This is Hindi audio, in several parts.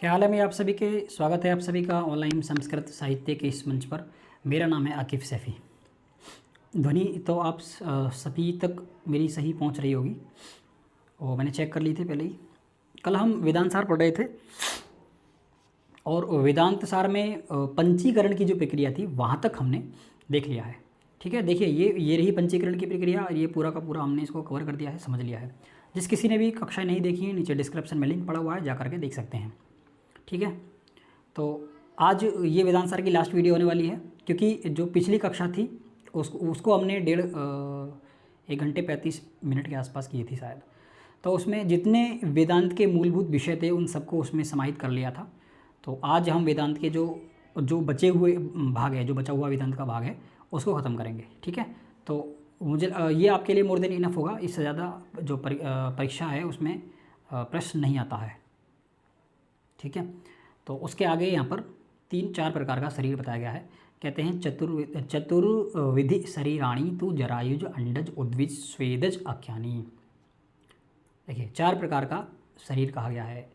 क्या हाल है मैं आप सभी के स्वागत है आप सभी का ऑनलाइन संस्कृत साहित्य के इस मंच पर। मेरा नाम है आकिफ सैफ़ी। ध्वनि तो आप सभी तक मेरी सही पहुंच रही होगी और मैंने चेक कर ली थी पहले ही। कल हम वेदांत सार पढ़ रहे थे और वेदांत सार में पंचीकरण की जो प्रक्रिया थी वहाँ तक हमने देख लिया है। ठीक है, देखिए ये रही पंचीकरण की प्रक्रिया और ये पूरा का पूरा हमने इसको कवर कर दिया है, समझ लिया है। जिस किसी ने भी कक्षा नहीं देखी है नीचे डिस्क्रिप्शन में लिंक पड़ा हुआ है, जा करके देख सकते हैं। ठीक है, तो आज ये वेदांत सर की लास्ट वीडियो होने वाली है, क्योंकि जो पिछली कक्षा थी उसको हमने 1 घंटे 35 मिनट के आसपास की थी शायद। तो उसमें जितने वेदांत के मूलभूत विषय थे उन सबको उसमें समाहित कर लिया था। तो आज हम वेदांत के जो जो बचे हुए भाग है, जो बचा हुआ वेदांत का भाग है, उसको ख़त्म करेंगे। ठीक है, तो मुझे ये आपके लिए मोर देन इनफ होगा। इससे ज़्यादा जो परीक्षा है उसमें प्रश्न नहीं आता है। ठीक है, तो उसके आगे यहाँ पर 3-4 प्रकार का शरीर बताया गया है। कहते हैं चतुर्विधि शरीराणी तो जरायुज अंडज उद्विज स्वेदज आख्यानी। देखिए 4 प्रकार का शरीर कहा गया है।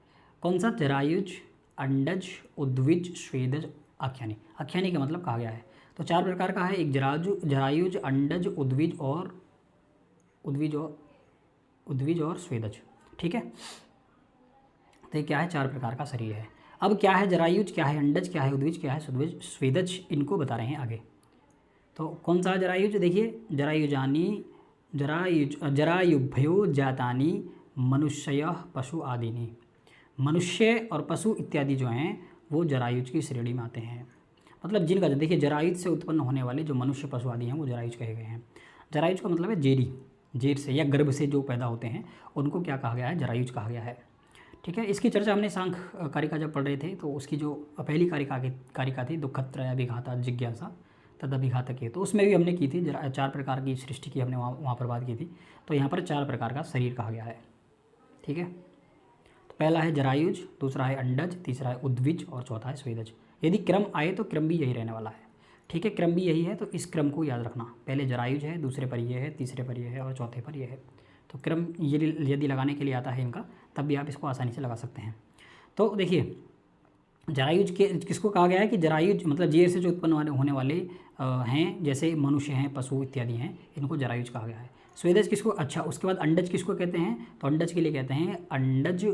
कौन सा? जरायुज, अंडज, उद्विज, स्वेदज, आख्यानी। आख्यानी का मतलब कहा गया है। तो 4 प्रकार का है। एक जरायुज, अंडज, उद्विज और स्वेदज। ठीक है, तो ये क्या है? 4 प्रकार का शरीर है। अब क्या है जरायुज, क्या है अंडज, क्या है उद्विज, क्या है स्वेदज, इनको बता रहे हैं आगे। तो कौन सा जरायुज? देखिए जरायुभ्यो जातानी मनुष्य पशु आदिनी। मनुष्य और पशु इत्यादि जो हैं वो जरायुज की श्रेणी में आते हैं। मतलब जिनका, देखिए जरायुज से उत्पन्न होने वाले जो मनुष्य पशु आदि हैं वो जरायुज कहे गए हैं। जरायुज का मतलब है जेरी, जेर से या गर्भ से जो पैदा होते हैं उनको क्या कहा गया है? जरायुज कहा गया है। ठीक है, इसकी चर्चा हमने सांख कारिका जब पढ़ रहे थे तो उसकी जो पहली कारिका थी दुःखत्रयाभिघाता जिज्ञासा तदभिघातक है, तो उसमें भी हमने की थी 4 प्रकार की सृष्टि की हमने वहाँ पर बात की थी। तो यहाँ पर 4 प्रकार का शरीर कहा गया है। ठीक है, तो पहला है जरायुज, दूसरा है अंडज, तीसरा है उद्विज और चौथा है स्वेदज। यदि क्रम आए तो क्रम भी यही रहने वाला है। ठीक है, क्रम भी यही है, तो इस क्रम को याद रखना। पहले जरायुज है, दूसरे पर ये है, तीसरे पर ये है और चौथे पर ये है। तो क्रम ये यदि लगाने के लिए आता है इनका, तब भी आप इसको आसानी से लगा सकते हैं। तो देखिए जरायुज के किसको कहा गया है कि जरायुज मतलब जेर से जो उत्पन्न होने वाले हैं, जैसे मनुष्य हैं, पशु इत्यादि हैं, इनको जरायुज कहा गया है। स्वेदज किसको? अच्छा, उसके बाद अंडज किसको कहते हैं? तो अंडज के लिए कहते हैं अंडज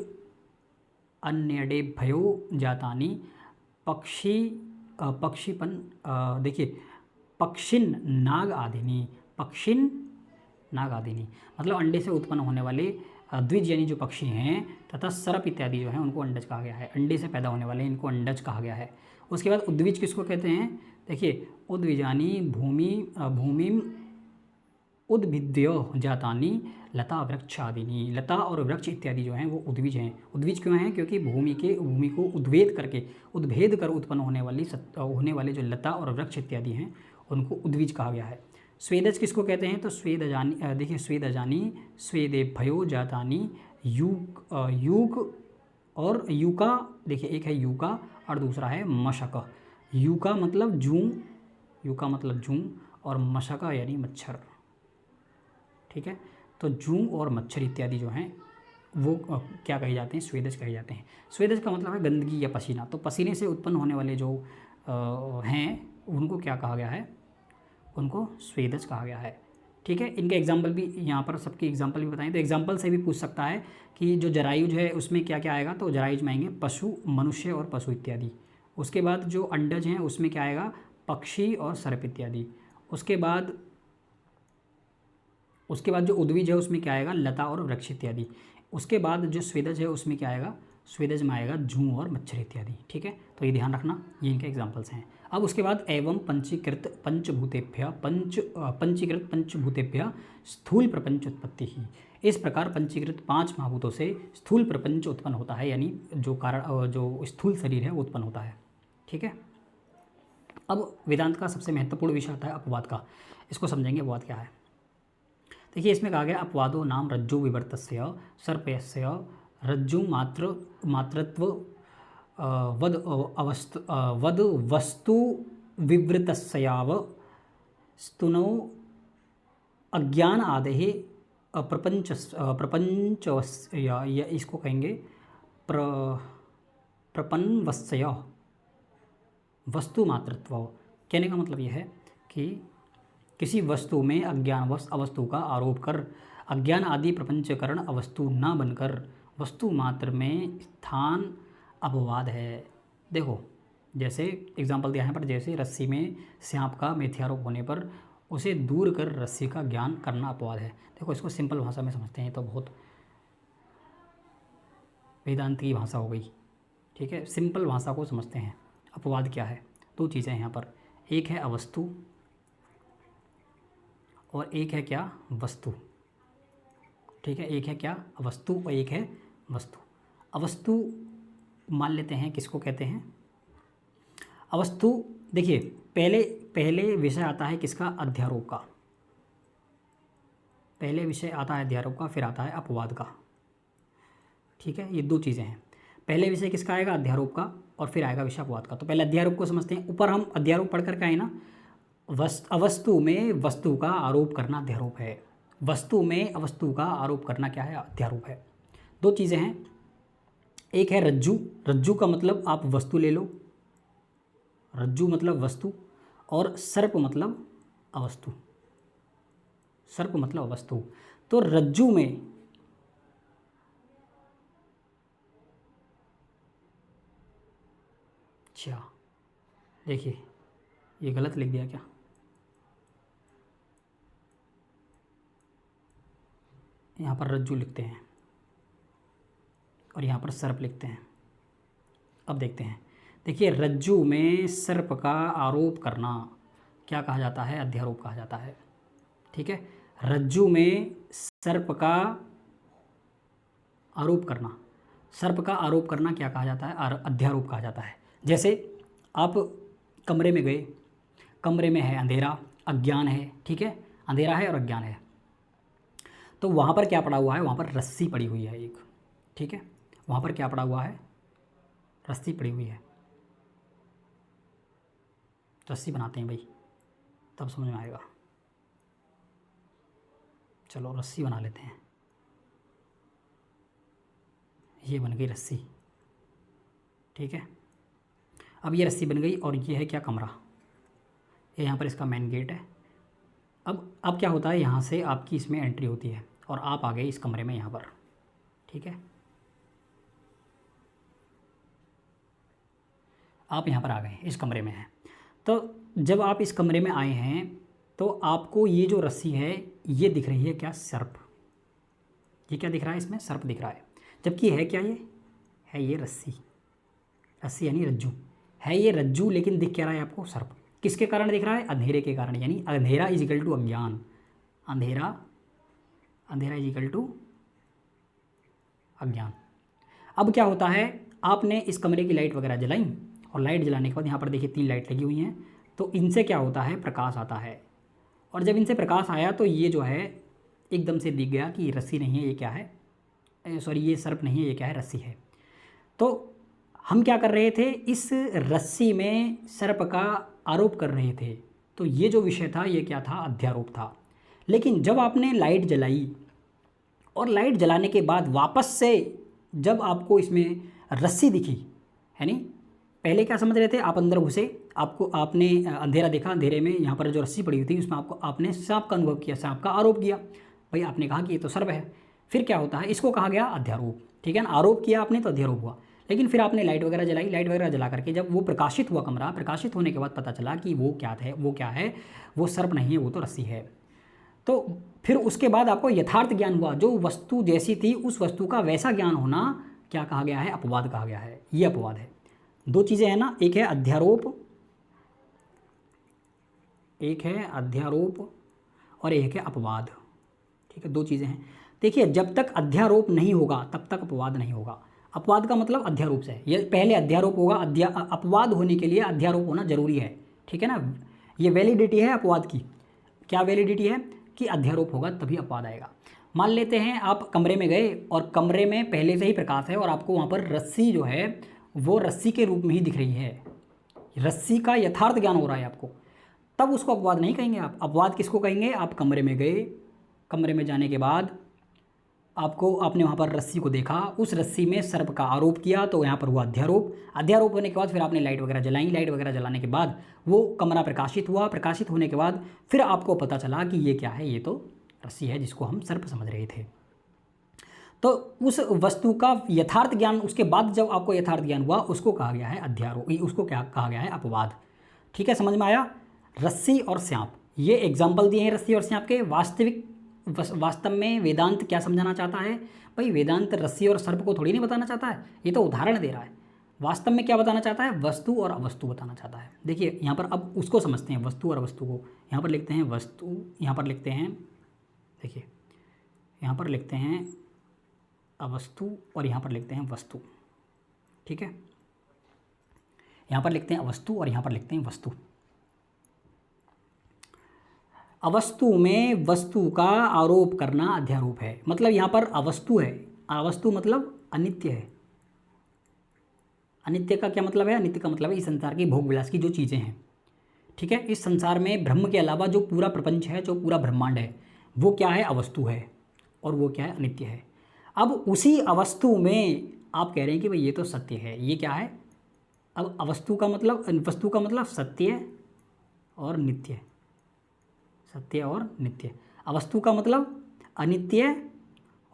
अन्यडेभ्यो जातानी पक्षी पक्षीपन। देखिए पक्षिन नाग आदिनी, पक्षिन नाग आदिनी मतलब अंडे से उत्पन्न होने वाले द्विज यानी जो पक्षी हैं तथा सर्प इत्यादि जो हैं उनको अंडज कहा गया है। अंडे से पैदा होने वाले इनको अंडज कहा गया है। उसके बाद उद्विज किसको कहते हैं? देखिए उद्विजानी भूमिम उद्भिद्य जातानी लता वृक्ष आदिनी। लता और वृक्ष इत्यादि जो हैं वो उद्विज हैं। उद्विज क्यों हैं? क्योंकि भूमि को उद्भेद कर उत्पन्न होने वाले जो लता और वृक्ष इत्यादि हैं उनको उद्विज कहा गया है। स्वेदज किसको कहते हैं? तो स्वेदजानी, देखिए स्वेदजानी स्वेदेभ्यो जातानी यूक और यूका। देखिए एक है यूका और दूसरा है मशक। यूका मतलब जूं और मशका यानी मच्छर। ठीक है, तो जूं और मच्छर इत्यादि जो हैं वो क्या कहे जाते हैं? स्वेदज कहे जाते हैं। स्वेदज का मतलब है गंदगी या पसीना। तो पसीने से उत्पन्न होने वाले जो हैं उनको क्या कहा गया है? उनको स्वेदज कहा गया है। ठीक है, इनके एग्जाम्पल भी यहाँ पर सबके एग्जाम्पल भी बताएं। तो एग्जाम्पल से भी पूछ सकता है कि जो जरायुज है उसमें क्या क्या आएगा? तो जरायुज में आएंगे पशु, मनुष्य और पशु इत्यादि। उसके बाद जो अंडज हैं उसमें क्या आएगा? पक्षी और सर्प इत्यादि। उसके बाद जो उद्विज है उसमें क्या आएगा? लता और वृक्ष इत्यादि। उसके बाद जो स्वेदज है उसमें क्या आएगा? स्वेदज में आएगा जूं और मच्छर इत्यादि। ठीक है, तो ये ध्यान रखना, ये इनके एग्जाम्पल्स हैं। अब उसके बाद एवं पंचीकृत पंचभूतेभ्य स्थूल प्रपंच उत्पत्ति ही। इस प्रकार पंचीकृत 5 महाभूतों से स्थूल प्रपंच उत्पन्न होता है, यानी जो स्थूल शरीर है वो उत्पन्न होता है। ठीक है, अब वेदांत का सबसे महत्वपूर्ण विषय आता है अपवाद का। इसको समझेंगे अपवाद क्या है। देखिए इसमें कहा गया अपवादो नाम रज्जु विवर्तस्य सर्पस्य रज्जु मातृत्व वद वस्तु विवृतस्याव स्तुनौ अज्ञान आदि प्रपंच इसको कहेंगे प्रपन्नवस्य वस्तु मातृत्व। कहने का मतलब यह है कि किसी वस्तु में अज्ञानवश अवस्तु का आरोप कर अज्ञान आदि प्रपंचकरण अवस्तु न बनकर वस्तु मात्र में स्थान अपवाद है। देखो जैसे एग्जाम्पल दिया है पर, जैसे रस्सी में सांप का मिथ्यारोप होने पर उसे दूर कर रस्सी का ज्ञान करना अपवाद है। देखो इसको सिंपल भाषा में समझते हैं तो बहुत वेदांत की भाषा हो गई, ठीक है। सिंपल भाषा को समझते हैं। अपवाद क्या है? दो चीज़ें हैं यहाँ पर, एक है अवस्तु और एक है क्या? वस्तु, ठीक है। एक है क्या? अवस्तु और एक है वस्तु। अवस्तु मान लेते हैं किसको कहते हैं? अवस्तु देखिए पहले विषय आता है किसका? अध्यारोप का। पहले विषय आता है अध्यारोप का, फिर आता है अपवाद का, ठीक है। ये दो चीज़ें हैं। पहले विषय किसका आएगा? अध्यारोप का, और फिर आएगा विषय अपवाद का। तो पहले अध्यारोप को समझते हैं। ऊपर हम अध्यारोप पढ़ कर के आए ना, अवस्तु में वस्तु का आरोप करना अध्यारोप है। वस्तु में अवस्तु का आरोप करना क्या है? अध्यारोप है। दो चीज़ें हैं, एक है रज्जु। रज्जु का मतलब आप वस्तु ले लो, रज्जु मतलब वस्तु, और सर्प मतलब अवस्तु। सर्प मतलब अवस्तु। तो रज्जु में अच्छा देखिए ये गलत लिख दिया क्या? यहाँ पर रज्जु लिखते हैं और यहाँ पर सर्प लिखते हैं। अब देखते हैं, देखिए रज्जु में सर्प का आरोप करना क्या कहा जाता है? अध्यारोप कहा जाता है, ठीक है। रज्जु में सर्प का आरोप करना, सर्प का आरोप करना क्या कहा जाता है? अध्यारोप कहा जाता है। जैसे आप कमरे में गए, कमरे में है अंधेरा, अज्ञान है, ठीक है। अंधेरा है और अज्ञान है, तो वहाँ पर क्या पड़ा हुआ है? वहाँ पर रस्सी पड़ी हुई है एक, ठीक है। वहाँ पर क्या पड़ा हुआ है? रस्सी पड़ी हुई है। रस्सी बनाते हैं भाई, तब समझ में आएगा। चलो रस्सी बना लेते हैं। ये बन गई रस्सी, ठीक है। अब ये रस्सी बन गई और ये है क्या? कमरा। ये यहाँ पर इसका मेन गेट है। अब क्या होता है? यहाँ से आपकी इसमें एंट्री होती है और आप आ गए इस कमरे में यहाँ पर, ठीक है। आप यहाँ पर आ गए, इस कमरे में हैं। तो जब आप इस कमरे में आए हैं तो आपको ये जो रस्सी है ये दिख रही है क्या? सर्प। ये क्या दिख रहा है? इसमें सर्प दिख रहा है, जबकि है क्या? ये है ये रस्सी। रस्सी यानी रज्जू है, ये रज्जू, लेकिन दिख क्या रहा है आपको? सर्प। किसके कारण दिख रहा है? अंधेरे के कारण, यानी अंधेरा इज इक्वल टू अज्ञान। अंधेरा इज इक्वल टू अज्ञान। अब क्या होता है? आपने इस कमरे की लाइट वगैरह जलाई, और लाइट जलाने के बाद यहाँ पर देखिए 3 लाइट लगी हुई हैं, तो इनसे क्या होता है? प्रकाश आता है। और जब इनसे प्रकाश आया तो ये जो है एकदम से दिख गया कि ये रस्सी नहीं है, ये क्या है? सॉरी, ये सर्प नहीं है, ये क्या है? रस्सी है। तो हम क्या कर रहे थे? इस रस्सी में सर्प का आरोप कर रहे थे। तो ये जो विषय था ये क्या था? अध्यारोप था। लेकिन जब आपने लाइट जलाई और लाइट जलाने के बाद वापस से जब आपको इसमें रस्सी दिखी, है नहीं, पहले क्या समझ रहे थे? आप अंदर घुसे, आपने अंधेरा देखा, अंधेरे में यहाँ पर जो रस्सी पड़ी हुई थी उसमें आपने सांप का अनुभव किया, सांप का आरोप किया। भाई आपने कहा कि ये तो सर्प है। फिर क्या होता है? इसको कहा गया अध्यारोप, ठीक है ना। आरोप किया आपने तो अध्यारोप हुआ। लेकिन फिर आपने लाइट वगैरह जलाई, लाइट वगैरह जला करके जब वो प्रकाशित हुआ कमरा, प्रकाशित होने के बाद पता चला कि वो क्या है? वो सर्प नहीं है, वो तो रस्सी है। तो फिर उसके बाद आपको यथार्थ ज्ञान हुआ, जो वस्तु जैसी थी उस वस्तु का वैसा ज्ञान होना क्या कहा गया है? अपवाद कहा गया है। ये अपवाद है। दो चीज़ें हैं ना, एक है अध्यारोप, और एक है अपवाद, ठीक है। दो चीज़ें हैं। देखिए जब तक अध्यारोप नहीं होगा तब तक अपवाद नहीं होगा। अपवाद का मतलब अध्यारोप से, ये पहले अध्यारोप होगा, अपवाद होने के लिए अध्यारोप होना जरूरी है, ठीक है ना। ये वैलिडिटी है अपवाद की। क्या वैलिडिटी है? कि अध्यारोप होगा तभी अपवाद आएगा। मान लेते हैं आप कमरे में गए और कमरे में पहले से ही प्रकाश है और आपको वहाँ पर रस्सी जो है वो रस्सी के रूप में ही दिख रही है, रस्सी का यथार्थ ज्ञान हो रहा है आपको, तब उसको अपवाद नहीं कहेंगे आप। अपवाद किसको कहेंगे? आप कमरे में गए, कमरे में जाने के बाद आपने वहाँ पर रस्सी को देखा, उस रस्सी में सर्प का आरोप किया तो यहाँ पर हुआ अध्यारोप। अध्यारोप होने के बाद फिर आपने लाइट वगैरह जलाई, लाइट वगैरह जलाने के बाद वो कमरा प्रकाशित हुआ, प्रकाशित होने के बाद फिर आपको पता चला कि ये क्या है, ये तो रस्सी है जिसको हम सर्प समझ रहे थे। तो उस वस्तु का यथार्थ ज्ञान, उसके बाद जब आपको यथार्थ ज्ञान हुआ उसको कहा गया है अध्यारोप, उसको क्या कहा गया है, अपवाद। ठीक है, समझ में आया। रस्सी और सांप, ये एग्जाम्पल दिए हैं रस्सी और सांप के। वास्तव में वेदांत क्या समझाना चाहता है भाई? वेदांत रस्सी और सर्प को थोड़ी नहीं बताना चाहता है, ये तो उदाहरण दे रहा है। वास्तव में क्या बताना चाहता है? वस्तु और अवस्तु बताना चाहता है। देखिए यहाँ पर अब उसको समझते हैं, वस्तु और अवस्तु को। यहाँ पर लिखते हैं वस्तु, यहाँ पर लिखते हैं, देखिए यहाँ पर लिखते हैं अवस्तु और यहाँ पर लिखते हैं वस्तु। ठीक है, यहाँ पर लिखते हैं अवस्तु और यहाँ पर लिखते हैं वस्तु। अवस्तु में वस्तु का आरोप करना अध्यारोप है। मतलब यहाँ पर अवस्तु है, अवस्तु मतलब अनित्य है। अनित्य का क्या मतलब है? अनित्य का मतलब है इस संसार की भोग विलास की जो चीज़ें हैं। ठीक है, इस संसार में ब्रह्म के अलावा जो पूरा प्रपंच है, जो पूरा ब्रह्मांड है, वो क्या है? अवस्तु है। और वो क्या है? अनित्य है। अब उसी अवस्तु में आप कह रहे हैं कि भाई ये तो सत्य है, ये क्या है? अब अवस्तु का मतलब, वस्तु का मतलब सत्य और नित्य, सत्य और नित्य। अवस्तु का मतलब अनित्य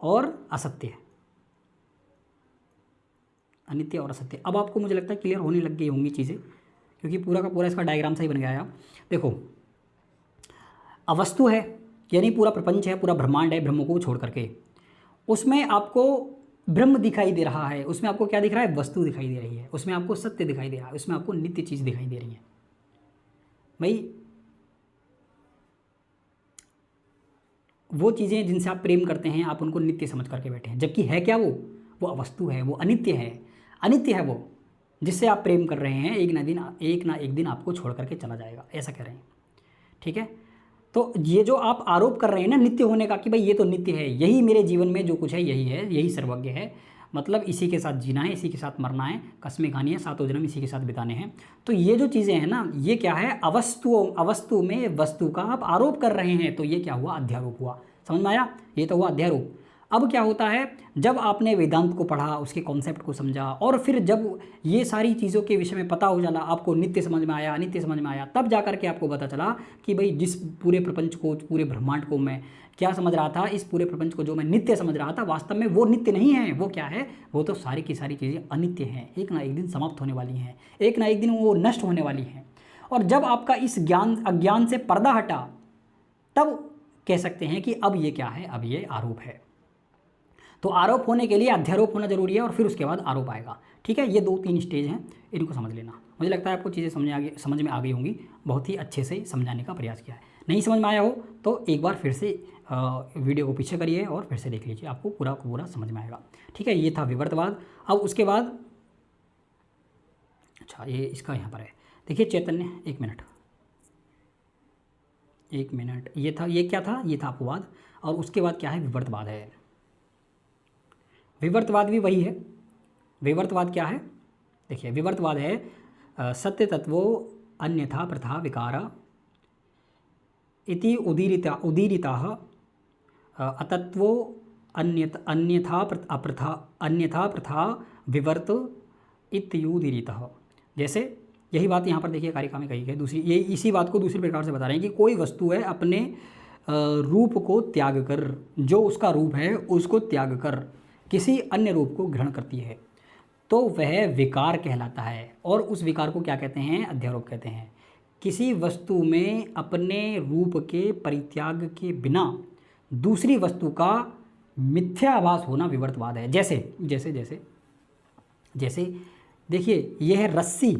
और असत्य, अनित्य और असत्य। अब आपको मुझे लगता है क्लियर होने लग गई होंगी चीज़ें, क्योंकि पूरा का पूरा इसका डायग्राम सही बन गया है। देखो, अवस्तु है यानी पूरा प्रपंच है, पूरा ब्रह्मांड है, ब्रह्म को छोड़ करके। उसमें आपको ब्रह्म दिखाई दे रहा है, उसमें आपको क्या दिख रहा है? वस्तु दिखाई दे रही है, उसमें आपको सत्य दिखाई दे रहा है, उसमें आपको नित्य चीज़ दिखाई दे रही है। भाई वो चीज़ें जिनसे आप प्रेम करते हैं, आप उनको नित्य समझ करके बैठे हैं, जबकि है क्या वो अवस्तु है, वो अनित्य है। अनित्य है वो जिससे आप प्रेम कर रहे हैं, एक ना एक दिन आपको छोड़ करके चला जाएगा, ऐसा कह रहे हैं। ठीक है, तो ये जो आप आरोप कर रहे हैं ना नित्य होने का, कि भाई ये तो नित्य है, यही मेरे जीवन में जो कुछ है यही है, यही सर्वज्ञ है, मतलब इसी के साथ जीना है, इसी के साथ मरना है, कस्में खानी है, सातों जन्म इसी के साथ बिताने हैं। तो ये जो चीज़ें हैं ना, ये क्या है? अवस्तु में वस्तु का आप आरोप कर रहे हैं, तो ये क्या हुआ? अध्यारोप हुआ। समझ में आया? ये तो हुआ अध्यारोप। अब क्या होता है, जब आपने वेदांत को पढ़ा, उसके कॉन्सेप्ट को समझा, और फिर जब ये सारी चीज़ों के विषय में पता हो जाला, आपको नित्य समझ में आया, अनित्य समझ में आया, तब जा करके आपको पता चला कि भाई जिस पूरे प्रपंच को, पूरे ब्रह्मांड को मैं क्या समझ रहा था, इस पूरे प्रपंच को जो मैं नित्य समझ रहा था, वास्तव में वो नित्य नहीं है। वो क्या है? वो तो सारी की सारी चीज़ें अनित्य हैं, एक ना एक दिन समाप्त होने वाली हैं, एक ना एक दिन वो नष्ट होने वाली हैं। और जब आपका इस अज्ञान से पर्दा हटा, तब कह सकते हैं कि अब ये क्या है? अब ये आरोप है। तो आरोप होने के लिए अध्यारोप होना जरूरी है, और फिर उसके बाद आरोप आएगा। ठीक है, ये 2-3 स्टेज हैं, इनको समझ लेना। मुझे लगता है आपको चीज़ें समझ में आ गई होंगी, बहुत ही अच्छे से समझाने का प्रयास किया है। नहीं समझ में आया हो तो एक बार फिर से वीडियो को पीछे करिए और फिर से देख लीजिए, आपको पूरा पूरा समझ में आएगा। ठीक है, ये था विवर्तवाद। अब उसके बाद अच्छा, ये इसका यहाँ पर है, देखिए चैतन्य, एक मिनट, ये था, ये क्या था? ये था अपवाद। और उसके बाद क्या है? विवर्तवाद है। विवर्तवाद भी वही है। विवर्तवाद क्या है? देखिए, विवर्तवाद है सत्य तत्वो अन्यथा प्रथा विकारा इति उदीरिता अतत्वो अन्यथा प्रथा विवर्त इत्युदीरितः। जैसे यही बात यहाँ पर देखिए कारिका में कही गई दूसरी, ये इसी बात को दूसरे प्रकार से बता रहे हैं कि कोई वस्तु है, अपने रूप को त्याग कर, जो उसका रूप है उसको त्याग कर किसी अन्य रूप को ग्रहण करती है, तो वह विकार कहलाता है। और उस विकार को क्या कहते हैं? अध्यारोप कहते हैं। किसी वस्तु में अपने रूप के परित्याग के बिना दूसरी वस्तु का मिथ्याभास होना विवर्तवाद है। जैसे जैसे जैसे जैसे देखिए, यह है रस्सी।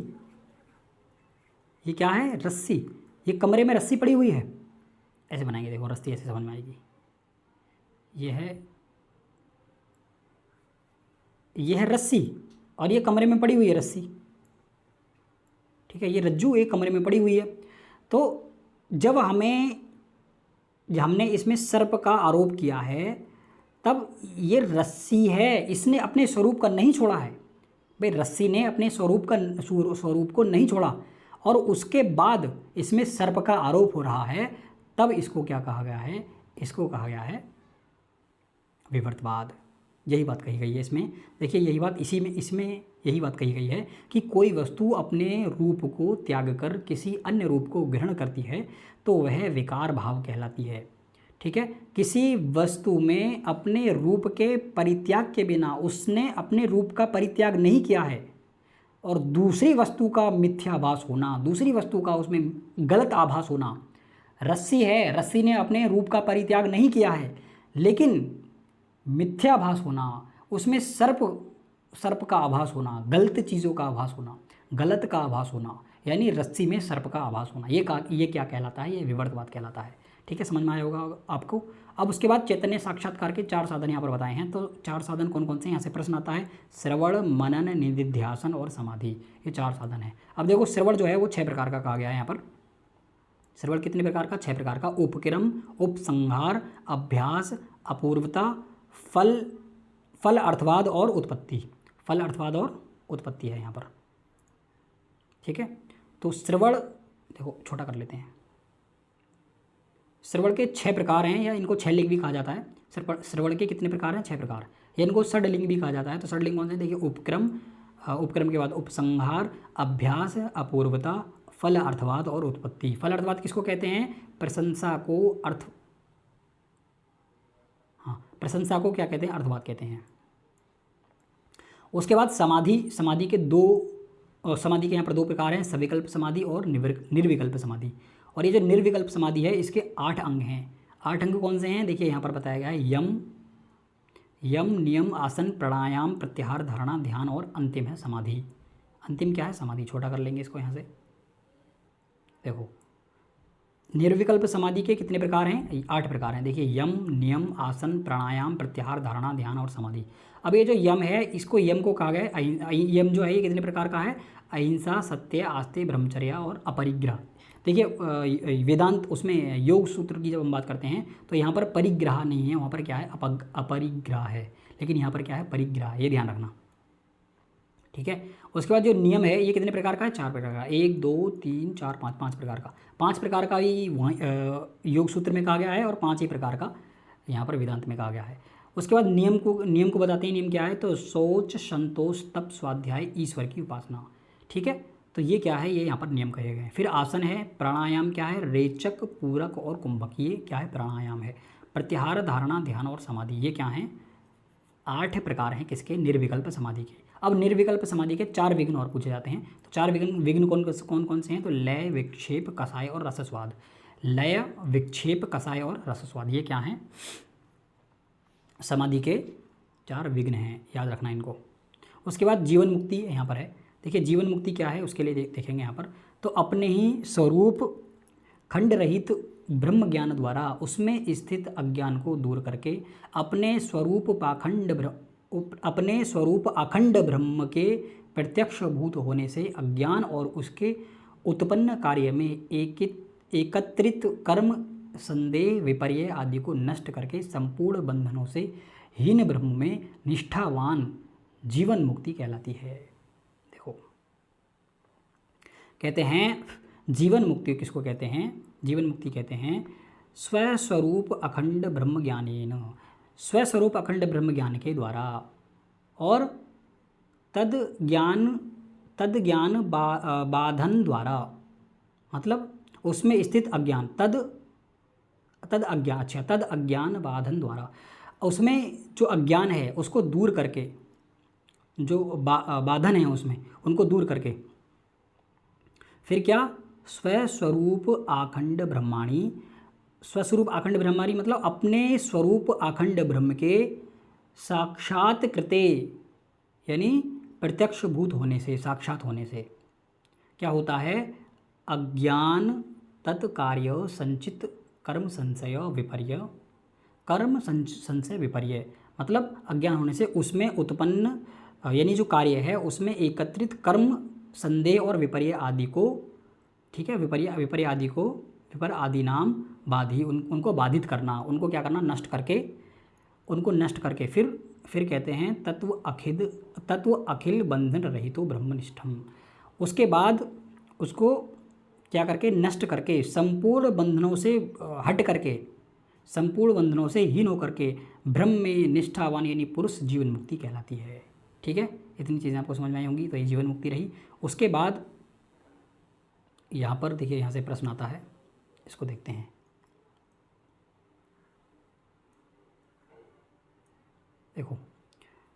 ये क्या है? रस्सी। ये कमरे में रस्सी पड़ी हुई है, ऐसे बनाएंगे, देखो रस्सी ऐसे समझ में आएगी। यह है रस्सी और ये कमरे में पड़ी हुई है रस्सी। ठीक है, ये रज्जू एक कमरे में पड़ी हुई है। तो जब हमने इसमें सर्प का आरोप किया है, तब ये रस्सी है, इसने अपने स्वरूप का नहीं छोड़ा है। भाई रस्सी ने अपने स्वरूप को नहीं छोड़ा, और उसके बाद इसमें सर्प का आरोप हो रहा है, तब इसको क्या कहा गया है? इसको कहा गया है विवर्तवाद। यही बात कही गई है इसमें। देखिए यही बात इसमें यही बात कही गई है कि कोई वस्तु अपने रूप को त्याग कर किसी अन्य रूप को ग्रहण करती है तो वह विकार भाव कहलाती है। ठीक है, किसी वस्तु में अपने रूप के परित्याग के बिना, उसने अपने रूप का परित्याग नहीं किया है और दूसरी वस्तु का मिथ्याभास होना, दूसरी वस्तु का उसमें गलत आभास होना। रस्सी है, रस्सी ने अपने रूप का परित्याग नहीं किया है लेकिन मिथ्याभास होना, उसमें सर्प का आभास होना, गलत चीज़ों का आभास होना, गलत का आभास होना, यानी रस्सी में सर्प का आभास होना, ये क्या कहलाता है? ये विवर्तवाद कहलाता है। ठीक है, समझ में आया होगा आपको। अब उसके बाद चैतन्य साक्षात्कार के 4 साधन यहाँ पर बताए हैं। तो 4 साधन कौन कौन से? यहाँ से प्रश्न आता है, श्रवण, मनन, निधिध्यासन और समाधि, ये 4 साधन हैं। अब देखो श्रवण जो है वो 6 प्रकार का कहा गया है यहाँ पर। श्रवण कितने प्रकार का? 6 प्रकार का। उपक्रम, उपसंहार, अभ्यास, अपूर्वता, फल अर्थवाद और उत्पत्ति। फल अर्थवाद और उत्पत्ति है यहाँ पर। ठीक है, तो श्रवण देखो छोटा कर लेते हैं। श्रवण के 6 प्रकार हैं, या इनको 6 लिंग भी कहा जाता है। श्रवण के कितने प्रकार हैं? 6 प्रकार। या इनको षडलिंग भी कहा जाता है। तो षडलिंग कौन से? देखिए उपक्रम, उपक्रम के बाद उपसंहार, अभ्यास, अपूर्वता, फल अर्थवाद और उत्पत्ति। फल अर्थवाद किसको कहते हैं? प्रशंसा को प्रशंसा को क्या कहते हैं? अर्थवाद कहते हैं। उसके बाद समाधि। समाधि के यहाँ पर 2 प्रकार हैं, सविकल्प समाधि और निर्विकल्प समाधि। और ये जो निर्विकल्प समाधि है इसके 8 अंग हैं। 8 अंग कौन से हैं? देखिए यहाँ पर बताया गया है, यम, नियम, आसन, प्राणायाम, प्रत्याहार, धारणा, ध्यान और अंतिम है समाधि। अंतिम क्या है? समाधि। छोटा कर लेंगे इसको यहाँ से। देखो निर्विकल्प समाधि के कितने प्रकार हैं? 8 प्रकार हैं। देखिए यम, नियम, आसन, प्राणायाम, प्रत्याहार, धारणा, ध्यान और समाधि। अब ये जो यम है, इसको यम को कहा गया है, यम जो है ये कितने प्रकार का है? अहिंसा, सत्य, आस्ते, ब्रह्मचर्य और अपरिग्रह। देखिए वेदांत उसमें योग सूत्र की जब हम बात करते हैं तो यहाँ पर परिग्रह नहीं है, वहाँ पर क्या है? अपरिग्रह है। लेकिन यहाँ पर क्या है? परिग्रह, ये ध्यान रखना। ठीक है, उसके बाद जो नियम है ये कितने प्रकार का है? 4 प्रकार का। 1, 2, 3, 4, 5, 5 प्रकार का। 5 प्रकार का ही वहाँ योग सूत्र में कहा गया है और 5 ही प्रकार का यहाँ पर वेदांत में कहा गया है। उसके बाद नियम को बताते हैं। नियम क्या है? तो शौच, संतोष, तप, स्वाध्याय, ईश्वर की उपासना। ठीक है, तो ये क्या है? ये यहाँ पर नियम कहे गए हैं। फिर आसन है। प्राणायाम क्या है? रेचक, पूरक और कुंभक, ये क्या है? प्राणायाम है। प्रत्याहार, धारणा, ध्यान और समाधि, ये क्या हैं? 8 प्रकार हैं किसके? निर्विकल्प समाधि के। अब निर्विकल्प समाधि के 4 विघ्न और पूछे जाते हैं। तो 4 विघ्न कौन से हैं? तो लय, विक्षेप, कसाय और रसस्वाद। लय, विक्षेप, कसाय और रसस्वाद, ये क्या हैं? समाधि के 4 विघ्न हैं, याद रखना इनको। उसके बाद जीवन मुक्ति यहाँ पर है। देखिए जीवन मुक्ति क्या है उसके लिए देखेंगे यहाँ पर। तो अपने ही स्वरूप खंड रहित ब्रह्म ज्ञान द्वारा उसमें स्थित अज्ञान को दूर करके अपने स्वरूप अखंड ब्रह्म के प्रत्यक्ष भूत होने से अज्ञान और उसके उत्पन्न कार्य में एकत्रित कर्म, संदेह, विपर्य आदि को नष्ट करके संपूर्ण बंधनों से हीन ब्रह्म में निष्ठावान जीवन मुक्ति कहलाती है। देखो कहते हैं जीवन मुक्ति किसको कहते हैं? जीवन मुक्ति कहते हैं स्वस्वरूप अखंड ब्रह्म ज्ञानेन, स्वस्वरूप अखंड ब्रह्म ज्ञान के द्वारा और तद ज्ञान बाधन द्वारा, मतलब उसमें स्थित अज्ञान, तद अज्ञान बाधन द्वारा, उसमें जो अज्ञान है उसको दूर करके, जो बाधन है उसमें उनको दूर करके, फिर क्या? स्वस्वरूप अखंड ब्रह्माणी, स्वस्वरूप अखंड ब्रह्माणी मतलब अपने स्वरूप अखंड ब्रह्म के साक्षात कृते, यानी प्रत्यक्ष भूत होने से, साक्षात होने से क्या होता है? अज्ञान तत्कार्य संचित कर्म संशय विपर्य, कर्म संशय विपर्य मतलब अज्ञान होने से उसमें उत्पन्न यानी जो कार्य है उसमें एकत्रित कर्म, संदेह और विपर्य आदि को, ठीक है, विपर्य आदि को, विपर आदि नाम बाधी, उनको बाधित करना, उनको क्या करना? उनको नष्ट करके फिर कहते हैं तत्व अखिल बंधन रहितो ब्रह्मनिष्ठम। उसके बाद उसको क्या करके? नष्ट करके, संपूर्ण बंधनों से हट करके, संपूर्ण बंधनों से हीन होकर के ब्रह्म में निष्ठावान यानी पुरुष जीवन मुक्ति कहलाती है। ठीक है, इतनी चीज़ें आपको समझ में आई होंगी। तो ये जीवन मुक्ति रही। उसके बाद यहाँ पर देखिए, यहाँ से प्रश्न आता है, इसको देखते हैं। देखो,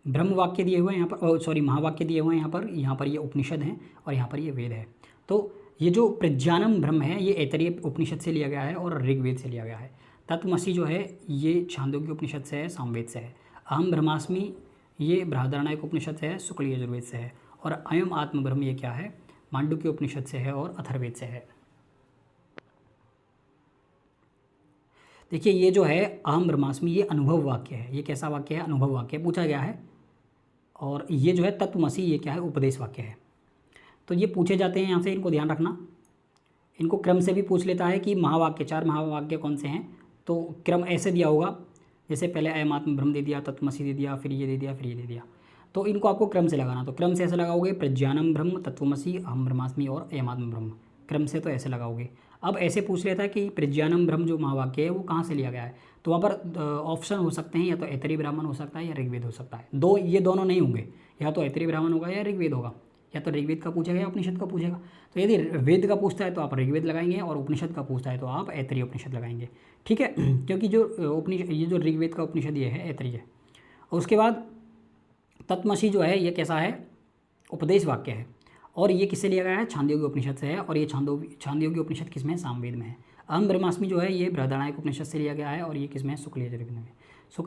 ब्रह्म वाक्य दिए हुए हैं यहाँ पर, सॉरी महावाक्य दिए हुए हैं यहाँ पर ये उपनिषद हैं और यहाँ पर ये वेद है। तो ये जो प्रज्ञानम ब्रह्म है ये ऐतरेय उपनिषद से लिया गया है और ऋग्वेद से लिया गया है। तत्वमसि जो है ये छांदोग्य उपनिषद से है, सामवेद से है। अहम ब्रह्मास्मि ये बृहदारण्यक उपनिषद से है, शुक्ल यजुर्वेद से है। और अयम आत्म ब्रह्म ये क्या है, मांडुक्य उपनिषद से है और अथर्ववेद से है। देखिए, ये जो है अहम ब्रह्मास्मि ये अनुभव वाक्य है। ये कैसा वाक्य है, अनुभव वाक्य पूछा गया है। और ये जो है तत्वमसि ये क्या है, उपदेश वाक्य है। तो ये पूछे जाते हैं यहाँ से, इनको ध्यान रखना। इनको क्रम से भी पूछ लेता है कि महावाक्य, 4 महावाक्य कौन से हैं। तो क्रम ऐसे दिया होगा, जैसे पहले अयम आत्म ब्रह्म दे दिया, तत्वमसि दे दिया, फिर ये दे दिया, फिर ये दे दिया। तो इनको आपको क्रम से लगाना। तो क्रम से ऐसे लगाओगे, प्रज्ञानम ब्रह्म, तत्वमसि, अहम ब्रह्मास्मि और अयम आत्म ब्रह्म। क्रम से तो ऐसे लगाओगे। अब ऐसे पूछ लेता है कि प्रज्ञानम ब्रह्म जो महावाक्य है वो कहाँ से लिया गया है। तो वहाँ पर ऑप्शन हो सकते हैं, या तो ऐतरेय ब्राह्मण हो सकता है या ऋग्वेद हो सकता है। ये दोनों नहीं होंगे, या तो ऐतरेय ब्राह्मण होगा या ऋग्वेद होगा। या तो ऋग्वेद का पूछेगा या उपनिषद का पूछेगा। तो यदि वेद का पूछता है तो आप ऋग्वेद लगाएंगे, और उपनिषद का पूछता है तो आप ऐतरेय उपनिषद लगाएंगे। ठीक है, क्योंकि जो उपनिषद, ये जो ऋग्वेद का उपनिषद ये है ऐतरेय। और उसके बाद तत्वमसि जो है ये कैसा है, उपदेश वाक्य है। और ये किससे लिया गया है, छांदोग्य उपनिषद से है। और ये छांदोग्य उपनिषद किसमें है, सामवेद में है। अहम ब्रह्मास्मि जो है ये बृहदारण्यक उपनिषद से लिया गया है और ये किसमें है, शुक्ल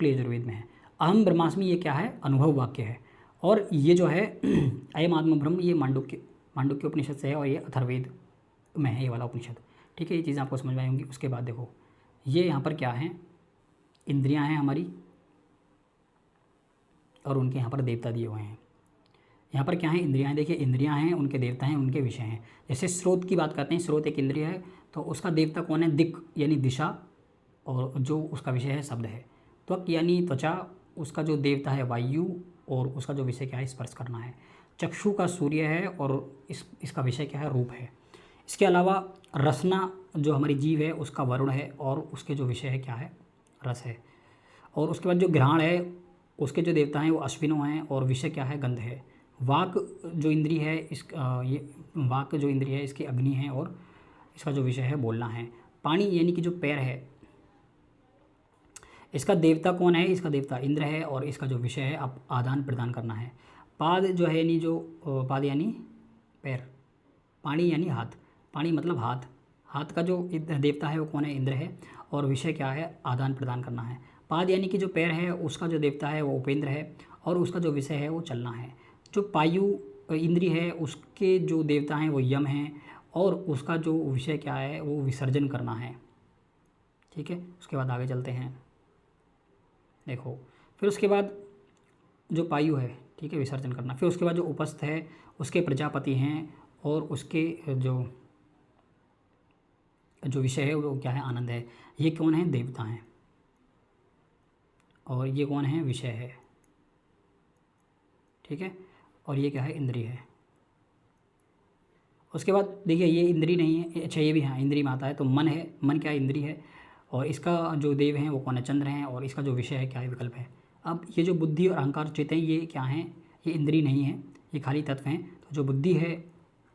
यजुर्वेद में है। अहम ब्रह्मास्मि ये क्या है, अनुभव वाक्य है। और ये जो है अयम आत्म ब्रह्म ये मांडुक्य उपनिषद से है और ये अथर्ववेद में है, ये वाला उपनिषद। ठीक है, ये चीज़ें आपको समझ में आएंगी। उसके बाद देखो, ये यहाँ पर क्या है, इंद्रियां हैं हमारी, और उनके यहाँ पर देवता दिए हुए हैं। यहाँ पर क्या है, इंद्रियां हैं। देखिए, इंद्रियां हैं, उनके देवता हैं, उनके विषय हैं। जैसे स्रोत की बात करते हैं, स्रोत एक इंद्रिय है, तो उसका देवता कौन है, दिक् यानी दिशा, और जो उसका विषय है शब्द है। त्वक यानी त्वचा, उसका जो देवता है वायु, और उसका जो विषय क्या है, स्पर्श करना है। चक्षु का सूर्य है, और इसका विषय क्या है, रूप है। इसके अलावा रसना जो हमारी जीव है उसका वरुण है, और उसके जो विषय है क्या है, रस है। और उसके बाद जो घ्राण है उसके जो देवता हैं वो अश्विनों हैं, और विषय क्या है, गंध है। वाक जो इंद्रिय है ये वाक जो इंद्रिय है इसकी अग्नि है, और इसका जो विषय है बोलना है। पानी यानी कि जो पैर है, इसका देवता कौन है, इसका देवता इंद्र है, और इसका जो विषय है आप आदान प्रदान करना है। पाद जो है यानी जो पाद यानी पैर, पानी यानी हाथ, पानी मतलब हाथ, हाथ का जो देवता है वो कौन है, इंद्र है, और विषय क्या है, आदान प्रदान करना है। पाद यानी कि जो पैर है उसका जो देवता है वो उपेंद्र है, और उसका जो विषय है वो चलना है। जो पायु इंद्रिय है उसके जो देवता हैं वो यम हैं, और उसका जो विषय क्या है वो विसर्जन करना है। ठीक है, उसके बाद आगे चलते हैं। देखो, फिर उसके बाद जो पायु है, ठीक है, विसर्जन करना। फिर उसके बाद जो उपस्थ है उसके प्रजापति हैं, और उसके जो विषय है वो क्या है, आनंद है। ये कौन है, देवता हैं, और ये कौन है, विषय है। ठीक है, और ये क्या है, इंद्रिय है। उसके बाद देखिए, ये इंद्रिय नहीं है, अच्छा ये भी हाँ इंद्रिय में आता है। तो मन है, मन क्या है, इंद्रिय है, और इसका जो देव हैं वो कौन है, चंद्र हैं, और इसका जो विषय है क्या है, विकल्प है। अब ये जो बुद्धि और अहंकार चित्त हैं ये क्या हैं, ये इंद्रिय नहीं है, ये खाली तत्व हैं। तो जो बुद्धि है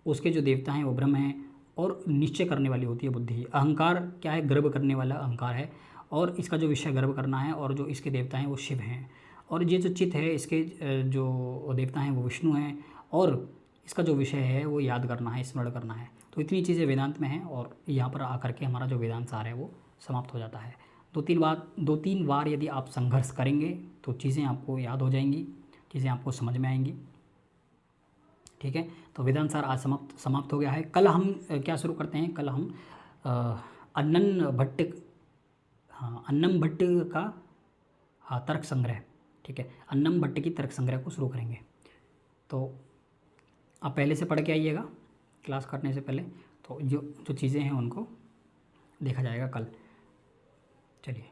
उसके जो देवता हैं वो ब्रह्म हैं, और निश्चय करने वाली होती है बुद्धि। अहंकार क्या है, गर्व करने वाला अहंकार है, और इसका जो विषय गर्व करना है, और जो इसके देवता हैं वो शिव हैं। और ये जो चित्त है इसके जो देवता हैं वो विष्णु हैं, और इसका जो विषय है वो याद करना है, स्मरण करना है। तो इतनी चीज़ें वेदांत में हैं, और यहाँ पर आकर के हमारा जो वेदांत सार है वो समाप्त हो जाता है। 2-3 बार यदि आप संघर्ष करेंगे तो चीज़ें आपको याद हो जाएंगी, चीज़ें आपको समझ में आएंगी। ठीक है, तो वेदांत सार आज समाप्त हो गया है। कल हम क्या शुरू करते हैं, कल हम अन्नम भट्ट का तर्क संग्रह, ठीक है, अन्नम भट्ट की तर्क संग्रह को शुरू करेंगे। तो आप पहले से पढ़ के आइएगा क्लास करने से पहले, तो जो चीज़ें हैं उनको देखा जाएगा कल। चलिए।